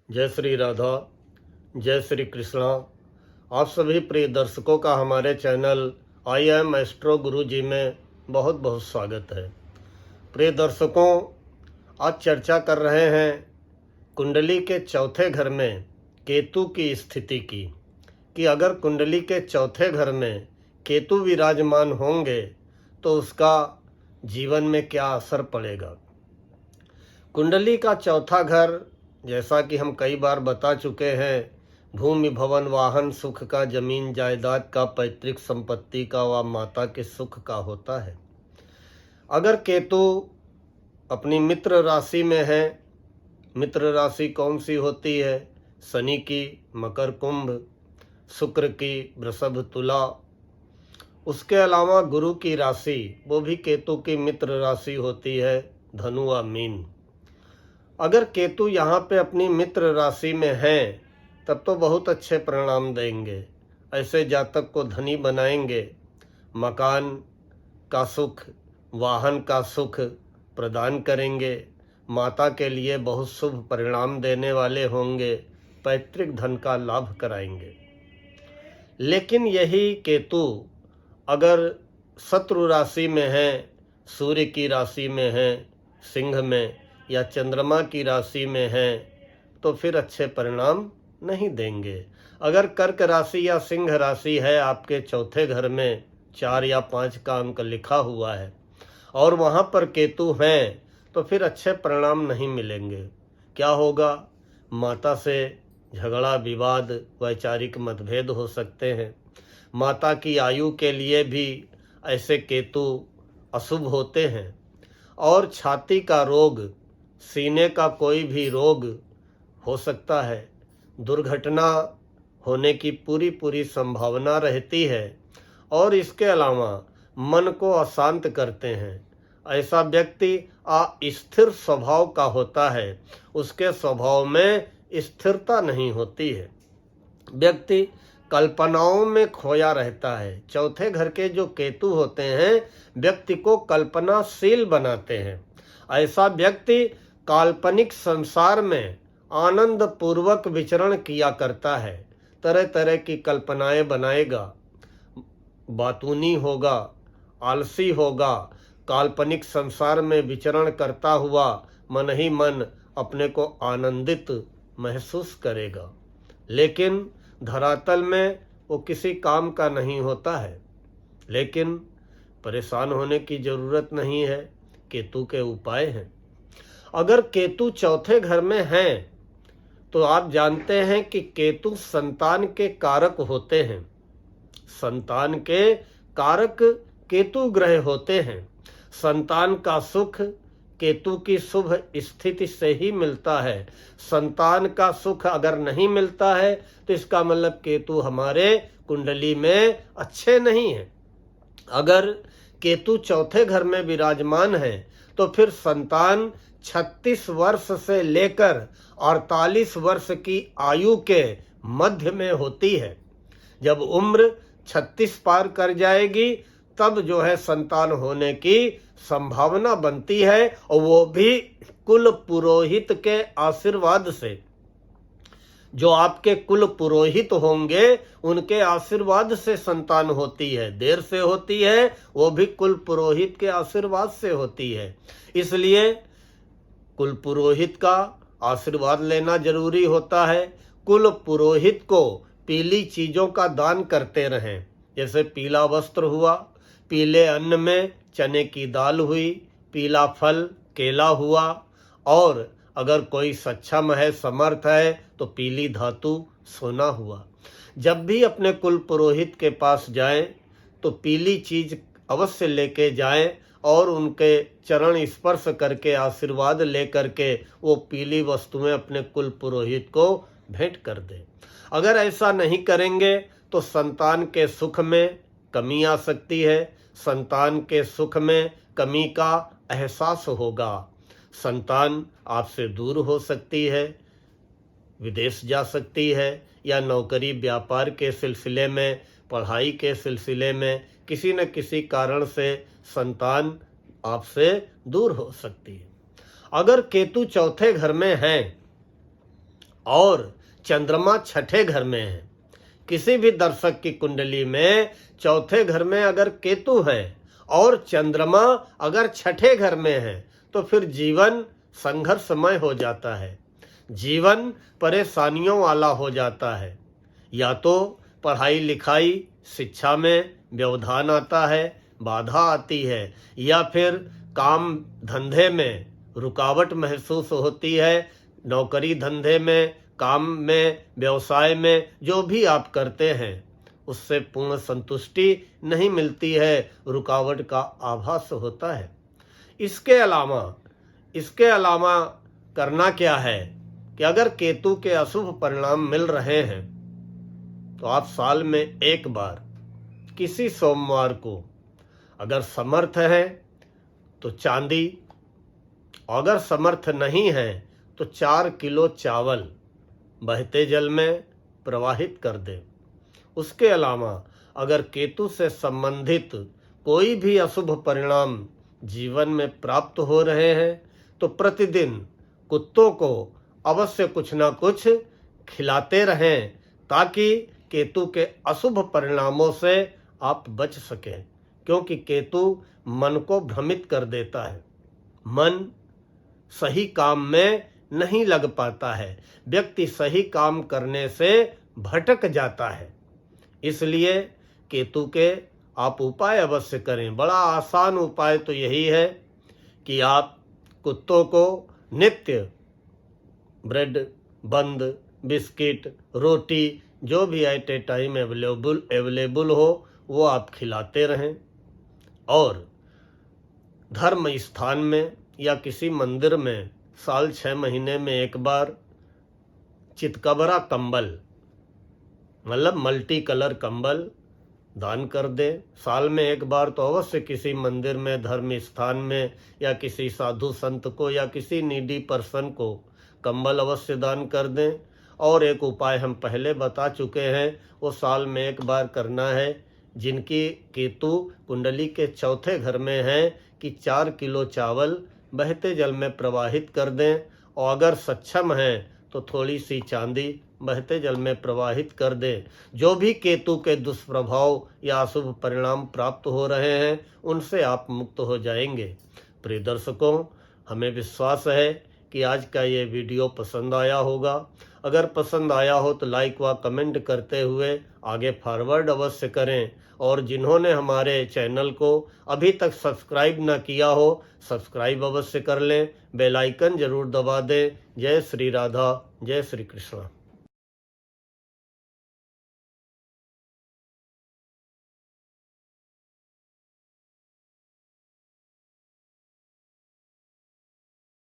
जय श्री राधा, जय श्री कृष्णा। आप सभी प्रिय दर्शकों का हमारे चैनल आई एम एस्ट्रो गुरु जी में बहुत बहुत स्वागत है। प्रिय दर्शकों, आज चर्चा कर रहे हैं कुंडली के चौथे घर में केतु की स्थिति की, कि अगर कुंडली के चौथे घर में केतु विराजमान होंगे तो उसका जीवन में क्या असर पड़ेगा। कुंडली का चौथा घर, जैसा कि हम कई बार बता चुके हैं, भूमि भवन वाहन सुख का, जमीन जायदाद का, पैतृक संपत्ति का व माता के सुख का होता है। अगर केतु अपनी मित्र राशि में है, मित्र राशि कौन सी होती है? शनि की मकर कुंभ, शुक्र की वृषभ तुला, उसके अलावा गुरु की राशि वो भी केतु की मित्र राशि होती है, धनु व मीन। अगर केतु यहाँ पे अपनी मित्र राशि में है तब तो बहुत अच्छे परिणाम देंगे। ऐसे जातक को धनी बनाएंगे, मकान का सुख, वाहन का सुख प्रदान करेंगे, माता के लिए बहुत शुभ परिणाम देने वाले होंगे, पैतृक धन का लाभ कराएंगे। लेकिन यही केतु अगर शत्रु राशि में है, सूर्य की राशि में है, सिंह में, या चंद्रमा की राशि में है, तो फिर अच्छे परिणाम नहीं देंगे। अगर कर्क राशि या सिंह राशि है, आपके चौथे घर में 4 या 5 का अंक लिखा हुआ है और वहाँ पर केतु हैं, तो फिर अच्छे परिणाम नहीं मिलेंगे। क्या होगा? माता से झगड़ा, विवाद, वैचारिक मतभेद हो सकते हैं। माता की आयु के लिए भी ऐसे केतु अशुभ होते हैं। और छाती का रोग, सीने का कोई भी रोग हो सकता है। दुर्घटना होने की पूरी संभावना रहती है। और इसके अलावा मन को अशांत करते हैं। ऐसा व्यक्ति अस्थिर स्वभाव का होता है, उसके स्वभाव में स्थिरता नहीं होती है। व्यक्ति कल्पनाओं में खोया रहता है। चौथे घर के जो केतु होते हैं, व्यक्ति को कल्पनाशील बनाते हैं। ऐसा व्यक्ति काल्पनिक संसार में आनंद पूर्वक विचरण किया करता है, तरह तरह की कल्पनाएं बनाएगा, बातूनी होगा, आलसी होगा, काल्पनिक संसार में विचरण करता हुआ मन ही मन अपने को आनंदित महसूस करेगा। लेकिन धरातल में वो किसी काम का नहीं होता है। लेकिन परेशान होने की जरूरत नहीं है, केतु के उपाय हैं। अगर केतु चौथे घर में हैं तो आप जानते हैं कि केतु संतान के कारक होते हैं। संतान के कारक केतु ग्रह होते हैं। संतान का सुख केतु की शुभ स्थिति से ही मिलता है। संतान का सुख अगर नहीं मिलता है तो इसका मतलब केतु हमारे कुंडली में अच्छे नहीं हैं। अगर केतु चौथे घर में विराजमान है तो फिर संतान 36 वर्ष से लेकर 48 वर्ष की आयु के मध्य में होती है। जब उम्र 36 पार कर जाएगी तब जो है संतान होने की संभावना बनती है, और वो भी कुल पुरोहित के आशीर्वाद से। जो आपके कुल पुरोहित होंगे उनके आशीर्वाद से संतान होती है। देर से होती है, वो भी कुल पुरोहित के आशीर्वाद से होती है। इसलिए कुल पुरोहित का आशीर्वाद लेना जरूरी होता है। कुल पुरोहित को पीली चीजों का दान करते रहें, जैसे पीला वस्त्र हुआ, पीले अन्न में चने की दाल हुई, पीला फल केला हुआ, और अगर कोई सक्षम है, समर्थ है, तो पीली धातु सोना हुआ। जब भी अपने कुल पुरोहित के पास जाएं तो पीली चीज अवश्य लेके जाएं और उनके चरण स्पर्श करके आशीर्वाद लेकर के वो पीली वस्तुएं अपने कुल पुरोहित को भेंट कर दें। अगर ऐसा नहीं करेंगे तो संतान के सुख में कमी आ सकती है। संतान के सुख में कमी का एहसास होगा। संतान आपसे दूर हो सकती है, विदेश जा सकती है, या नौकरी व्यापार के सिलसिले में, पढ़ाई के सिलसिले में किसी न किसी कारण से संतान आपसे दूर हो सकती है। अगर केतु चौथे घर में है और चंद्रमा छठे घर में है। किसी भी दर्शक की कुंडली में चौथे घर में अगर केतु है और चंद्रमा अगर छठे घर में है तो फिर जीवन संघर्षमय हो जाता है, जीवन परेशानियों वाला हो जाता है। या तो पढ़ाई लिखाई शिक्षा में व्यवधान आता है, बाधा आती है, या फिर काम धंधे में रुकावट महसूस होती है, नौकरी धंधे में, काम में, व्यवसाय में जो भी आप करते हैं उससे पूर्ण संतुष्टि नहीं मिलती है, रुकावट का आभास होता है। इसके अलावा करना क्या है कि अगर केतु के अशुभ परिणाम मिल रहे हैं तो आप साल में एक बार किसी सोमवार को अगर समर्थ है तो चांदी, अगर समर्थ नहीं है तो 4 किलो चावल बहते जल में प्रवाहित कर दे। उसके अलावा अगर केतु से संबंधित कोई भी अशुभ परिणाम जीवन में प्राप्त हो रहे हैं तो प्रतिदिन कुत्तों को अवश्य कुछ ना कुछ खिलाते रहें ताकि केतु के अशुभ परिणामों से आप बच सकें, क्योंकि केतु मन को भ्रमित कर देता है। मन सही काम में नहीं लग पाता है, व्यक्ति सही काम करने से भटक जाता है। इसलिए केतु के आप उपाय अवश्य करें। बड़ा आसान उपाय तो यही है कि आप कुत्तों को नित्य ब्रेड, बंद, बिस्किट, रोटी जो भी एट ए टाइम अवेलेबल हो वो आप खिलाते रहें। और धर्म स्थान में या किसी मंदिर में साल 6 महीने में एक बार चितकबरा कंबल, मतलब मल्टी कलर कंबल दान कर दे। साल में एक बार तो अवश्य किसी मंदिर में, धर्म स्थान में या किसी साधु संत को या किसी नीडी पर्सन को कंबल अवश्य दान कर दें। और एक उपाय हम पहले बता चुके हैं, वो साल में एक बार करना है। जिनकी केतु कुंडली के चौथे घर में है कि 4 किलो चावल बहते जल में प्रवाहित कर दें, और अगर सक्षम है तो थोड़ी सी चांदी बहते जल में प्रवाहित कर दें। जो भी केतु के दुष्प्रभाव या अशुभ परिणाम प्राप्त हो रहे हैं उनसे आप मुक्त हो जाएंगे। प्रिय दर्शकों, हमें विश्वास है कि आज का ये वीडियो पसंद आया होगा। अगर पसंद आया हो तो लाइक व कमेंट करते हुए आगे फॉरवर्ड अवश्य करें। और जिन्होंने हमारे चैनल को अभी तक सब्सक्राइब न किया हो, सब्सक्राइब अवश्य कर लें, बेल आइकन जरूर दबा दें। जय श्री राधा, जय श्री कृष्ण।